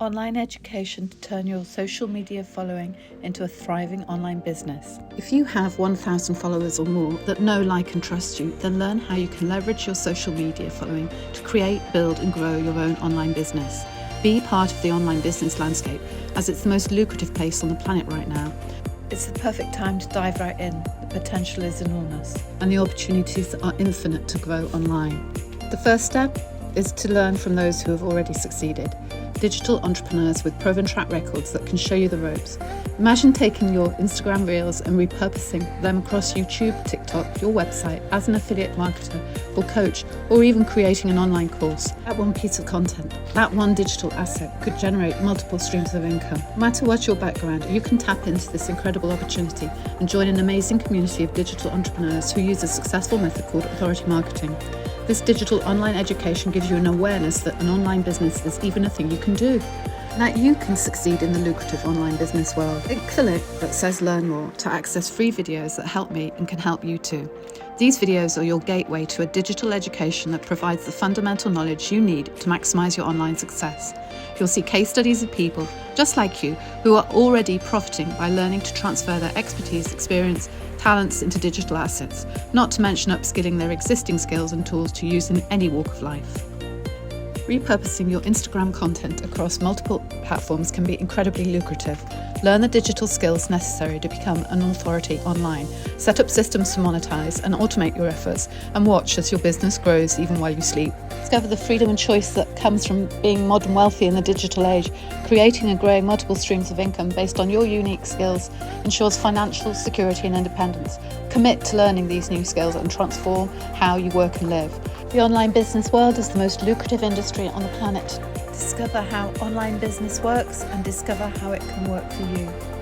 Online education to turn your social media following into a thriving online business. If you have 1,000 followers or more that know, like and trust you, then learn how you can leverage your social media following to create, build and grow your own online business. Be part of the online business landscape, as it's the most lucrative place on the planet right now. It's the perfect time to dive right in. The potential is enormous. And the opportunities are infinite to grow online. The first step is to learn from those who have already succeeded. Digital entrepreneurs with proven track records that can show you the ropes. Imagine taking your Instagram Reels and repurposing them across YouTube, TikTok, your website as an affiliate marketer or coach, or even creating an online course. That one piece of content, that one digital asset could generate multiple streams of income. No matter what your background, you can tap into this incredible opportunity and join an amazing community of digital entrepreneurs who use a successful method called authority marketing. This digital online education gives you an awareness that an online business is even a thing you can do, and that you can succeed in the lucrative online business world. Click the link that says Learn More to access free videos that help me and can help you too. These videos are your gateway to a digital education that provides the fundamental knowledge you need to maximize your online success. You'll see case studies of people just like you who are already profiting by learning to transfer their expertise, experience, talents into digital assets, not to mention upskilling their existing skills and tools to use in any walk of life. Repurposing your Instagram content across multiple platforms can be incredibly lucrative. Learn the digital skills necessary to become an authority online. Set up systems to monetize and automate your efforts, and watch as your business grows even while you sleep. Discover the freedom and choice that comes from being modern wealthy in the digital age. Creating and growing multiple streams of income based on your unique skills ensures financial security and independence. Commit to learning these new skills and transform how you work and live. The online business world is the most lucrative industry on the planet. Discover how online business works and discover how it can work for you.